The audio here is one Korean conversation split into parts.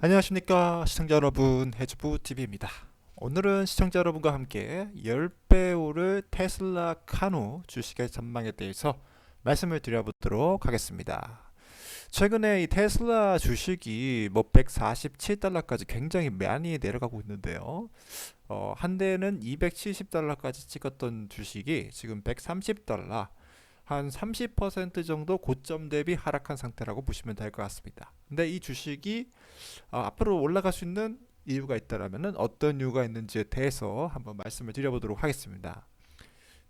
안녕하십니까 시청자 여러분, 해주부TV입니다. 오늘은 시청자 여러분과 함께 10배 오를 테슬라 카누 주식의 전망에 대해서 말씀을 드려보도록 하겠습니다. 최근에 이 테슬라 주식이 뭐 147달러까지 굉장히 많이 내려가고 있는데요. 한 대는 270달러까지 찍었던 주식이 지금 130달러, 한 30% 정도 고점 대비 하락한 상태라고 보시면 될 것 같습니다. 근데 이 주식이 앞으로 올라갈 수 있는 이유가 있다면 어떤 이유가 있는지에 대해서 한번 말씀을 드려보도록 하겠습니다.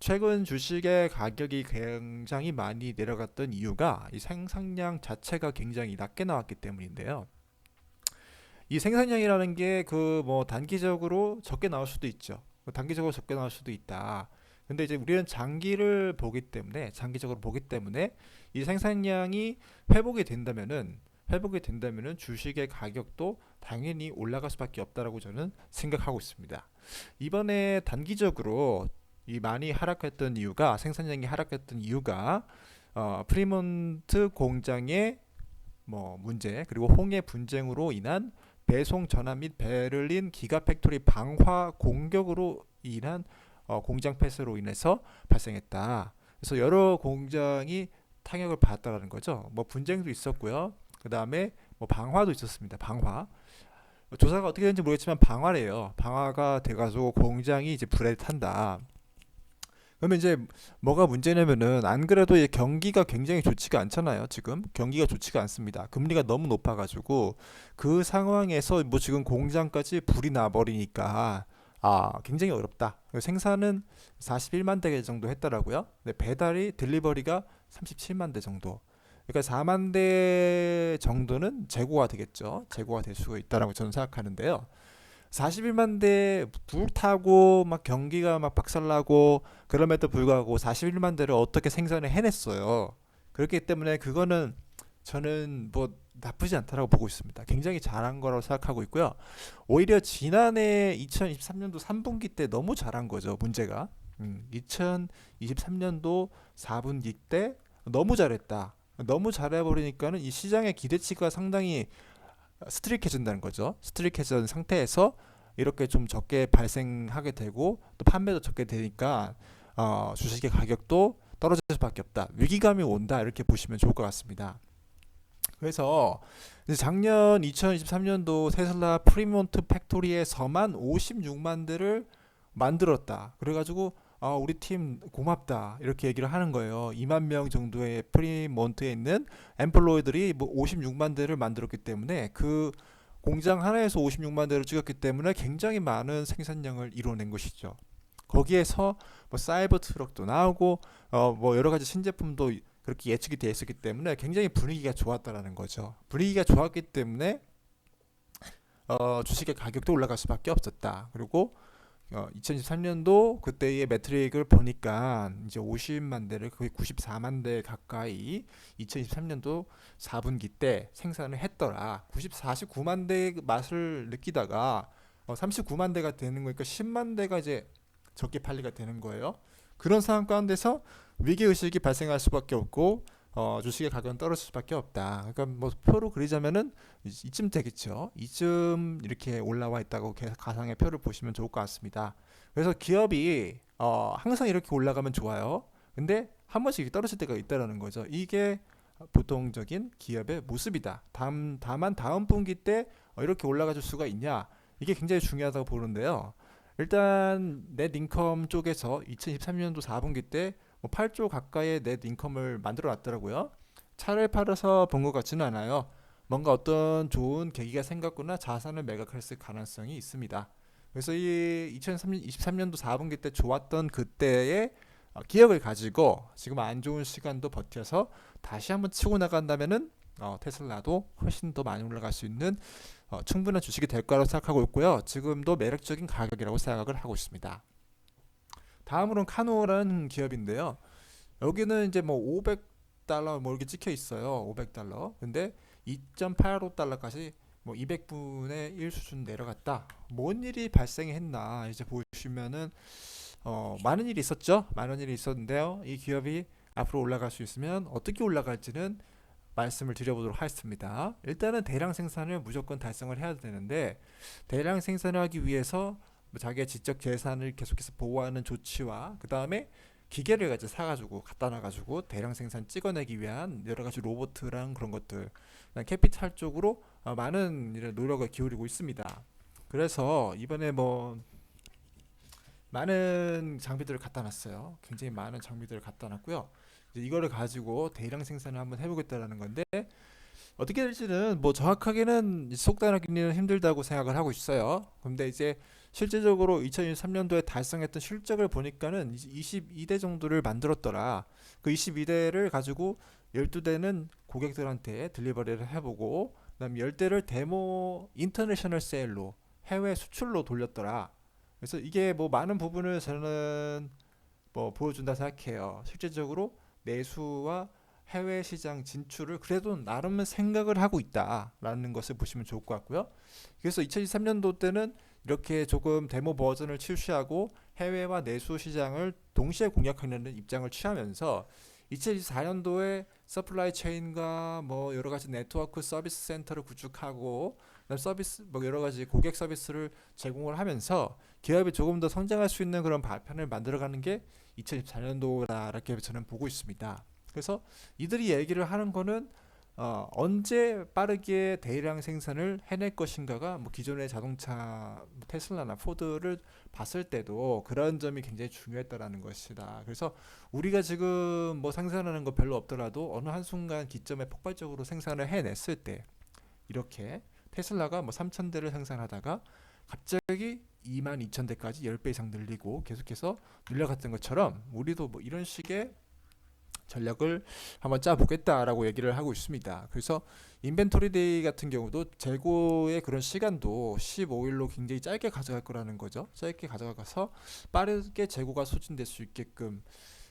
최근 주식의 가격이 굉장히 많이 내려갔던 이유가 이 생산량 자체가 굉장히 낮게 나왔기 때문인데요. 이 생산량이라는 게 그 뭐 단기적으로 적게 나올 수도 있죠. 단기적으로 적게 나올 수도 있다. 근데 이제 우리는 장기적으로 보기 때문에 이 생산량이 회복이 된다면은 주식의 가격도 당연히 올라갈 수밖에 없다라고 저는 생각하고 있습니다. 이번에 단기적으로 이 많이 하락했던 이유가 생산량이 하락했던 이유가 프리몬트 공장의 뭐 문제, 그리고 홍해 분쟁으로 인한 배송 전환 및 베를린 기가 팩토리 방화 공격으로 인한 공장 폐쇄로 인해서 발생했다. 그래서 여러 공장이 타격을 받았다는 거죠. 뭐 분쟁도 있었고요. 그 다음에 뭐 방화도 있었습니다. 방화. 조사가 어떻게 되는지 모르겠지만 방화래요. 방화가 돼가지고 공장이 이제 불에 탄다. 그러면 이제 뭐가 문제냐면은, 안 그래도 이 경기가 굉장히 좋지가 않잖아요. 지금 경기가 좋지가 않습니다. 금리가 너무 높아가지고 그 상황에서 뭐 지금 공장까지 불이 나버리니까 굉장히 어렵다. 생산은 41만 대 정도 했더라고요. 근데 배달이 딜리버리가 37만 대 정도. 그러니까 4만 대 정도는 재고가 되겠죠. 재고가 될 수가 있다라고 저는 생각하는데요. 41만 대 불타고 막 경기가 막 박살나고 그럼에도 불구하고 41만 대를 어떻게 생산을 해냈어요. 그렇기 때문에 그거는 저는 뭐 나쁘지 않다라고 보고 있습니다. 굉장히 잘한 거라고 생각하고 있고요. 오히려 지난해 2023년도 3분기 때 너무 잘한 거죠. 문제가 2023년도 4분기 때 너무 잘했다. 너무 잘해버리니까는 이 시장의 기대치가 상당히 스트릭해진다는 거죠. 스트릭해진 상태에서 이렇게 좀 적게 발생하게 되고 또 판매도 적게 되니까 주식의 가격도 떨어질 수밖에 없다. 위기감이 온다, 이렇게 보시면 좋을 것 같습니다. 그래서 이제 작년 2023년도 테슬라 프리몬트 팩토리에서만 56만 대를 만들었다. 그래가지고 우리 팀 고맙다, 이렇게 얘기를 하는 거예요. 2만 명 정도의 프리몬트에 있는 엠플로이들이 뭐 56만 대를 만들었기 때문에, 그 공장 하나에서 56만 대를 찍었기 때문에 굉장히 많은 생산량을 이뤄낸 것이죠. 거기에서 뭐 사이버 트럭도 나오고 뭐 여러 가지 신제품도 그렇게 예측이 되어 있었기 때문에 굉장히 분위기가 좋았다라는 거죠. 분위기가 좋았기 때문에 주식의 가격도 올라갈 수밖에 없었다. 그리고 2023년도 그때의 매트릭을 보니까 이제 50만 대를, 거의 94만 대 가까이 2023년도 4분기 때 생산을 했더라. 49만 대의 맛을 느끼다가 39만 대가 되는 거니까 10만 대가 이제 적게 팔리가 되는 거예요. 그런 상황 가운데서 위기의식이 발생할 수밖에 없고 주식의 가격은 떨어질 수밖에 없다. 그러니까 뭐 표로 그리자면은 이쯤 되겠죠. 이쯤 이렇게 올라와 있다고 가상의 표를 보시면 좋을 것 같습니다. 그래서 기업이 항상 이렇게 올라가면 좋아요. 근데 한 번씩 떨어질 때가 있다라는 거죠. 이게 보통적인 기업의 모습이다. 다만 다음 분기 때 이렇게 올라가 줄 수가 있냐, 이게 굉장히 중요하다고 보는데요. 일단 넷 인컴 쪽에서 2023년도 4분기 때 뭐 8조 가까이의 넷 인컴을 만들어 놨더라고요. 차를 팔아서 본 것 같지는 않아요. 뭔가 어떤 좋은 계기가 생겼거나 자산을 매각했을 가능성이 있습니다. 그래서 이 2023년도 4분기 때 좋았던 그때의 기억을 가지고 지금 안 좋은 시간도 버텨서 다시 한번 치고 나간다면은 테슬라도 훨씬 더 많이 올라갈 수 있는 충분한 주식이 될 거라고 생각하고 있고요. 지금도 매력적인 가격이라고 생각을 하고 있습니다. 다음으로는 카노라는 기업인데요. 여기는 이제 뭐 500달러 뭐 이렇게 찍혀 있어요. 500달러. 근데 2.85달러까지 뭐 200분의 1 수준 내려갔다. 뭔 일이 발생했나 이제 보시면은 많은 일이 있었죠. 많은 일이 있었는데요. 이 기업이 앞으로 올라갈 수 있으면 어떻게 올라갈지는 말씀을 드려보도록 하겠습니다. 일단은 대량 생산을 무조건 달성을 해야 되는데, 대량 생산을 하기 위해서 뭐 자기의 지적 재산을 계속해서 보호하는 조치와 그 다음에 기계를 가지고 사가지고 갖다 놔가지고 대량 생산 찍어내기 위한 여러 가지 로봇이랑 그런 것들, 캐피탈 쪽으로 많은 이런 노력을 기울이고 있습니다. 그래서 이번에 뭐 많은 장비들을 갖다 놨어요. 굉장히 많은 장비들을 갖다 놨고요. 이제 이거를 가지고 대량 생산을 한번 해보겠다라는 건데, 어떻게 될지는 뭐 정확하게는 속단하기는 힘들다고 생각을 하고 있어요. 근데 이제 실제적으로 2023년도에 달성했던 실적을 보니까는 22대 정도를 만들었더라. 그 22대를 가지고 12대는 고객들한테 딜리버리를 해보고, 그다음 10대를 데모 인터내셔널 세일로 해외 수출로 돌렸더라. 그래서 이게 뭐 많은 부분을 저는 뭐 보여준다 생각해요. 실제적으로 내수와 해외 시장 진출을 그래도 나름은 생각을 하고 있다라는 것을 보시면 좋을 것 같고요. 그래서 2023년도 때는 이렇게 조금 데모 버전을 출시하고 해외와 내수 시장을 동시에 공략하려는 입장을 취하면서 2024년도에 서플라이 체인과 뭐 여러 가지 네트워크 서비스 센터를 구축하고, 그다음 서비스 뭐 여러 가지 고객 서비스를 제공을 하면서 기업이 조금 더 성장할 수 있는 그런 발판을 만들어가는 게 2024년도라 이렇게 저는 보고 있습니다. 그래서 이들이 얘기를 하는 거는 언제 빠르게 대량 생산을 해낼 것인가가, 뭐 기존의 자동차 뭐 테슬라나 포드를 봤을 때도 그런 점이 굉장히 중요했다라는 것이다. 그래서 우리가 지금 뭐 생산하는 거 별로 없더라도 어느 한순간 기점에 폭발적으로 생산을 해냈을 때, 이렇게 테슬라가 뭐 3,000대를 생산하다가 갑자기 22,000대까지 10배 이상 늘리고 계속해서 늘려갔던 것처럼 우리도 뭐 이런 식의 전략을 한번 짜보겠다라고 얘기를 하고 있습니다. 그래서 인벤토리 데이 같은 경우도 재고의 그런 시간도 15일로 굉장히 짧게 가져갈 거라는 거죠. 짧게 가져가서 빠르게 재고가 소진될 수 있게끔,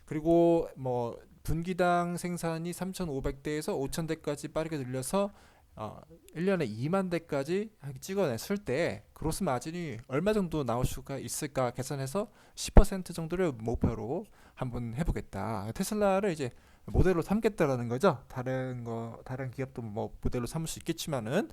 그리고 뭐 분기당 생산이 3,500대에서 5,000대까지 빠르게 늘려서 1년에 2만 대까지 찍어냈을 때 그로스 마진이 얼마 정도 나올 수가 있을까 계산해서 10% 정도를 목표로 한번 해보겠다. 테슬라를 이제 모델로 삼겠다라는 거죠. 다른 기업도 뭐 모델로 삼을 수 있겠지만은,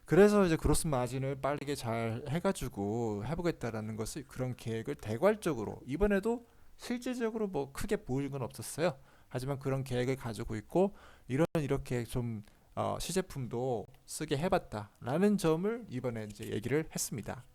그래서 이제 그로스 마진을 빠르게 잘 해가지고 해보겠다라는 것을, 그런 계획을 대괄적으로 이번에도 실질적으로 뭐 크게 보일 건 없었어요. 하지만 그런 계획을 가지고 있고, 이렇게 좀 시제품도 쓰게 해봤다라는 점을 이번에 이제 얘기를 했습니다.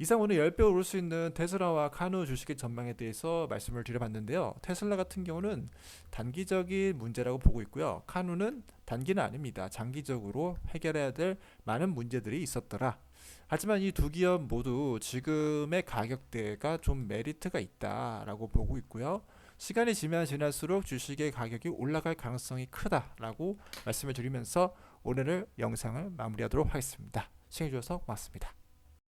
이상 오늘 10배 오를 수 있는 테슬라와 카누 주식의 전망에 대해서 말씀을 드려봤는데요. 테슬라 같은 경우는 단기적인 문제라고 보고 있고요. 카누는 단기는 아닙니다. 장기적으로 해결해야 될 많은 문제들이 있었더라. 하지만 이 두 기업 모두 지금의 가격대가 좀 메리트가 있다라고 보고 있고요. 시간이 지면 지날수록 주식의 가격이 올라갈 가능성이 크다라고 말씀을 드리면서 오늘의 영상을 마무리하도록 하겠습니다. 시청해 주셔서 고맙습니다.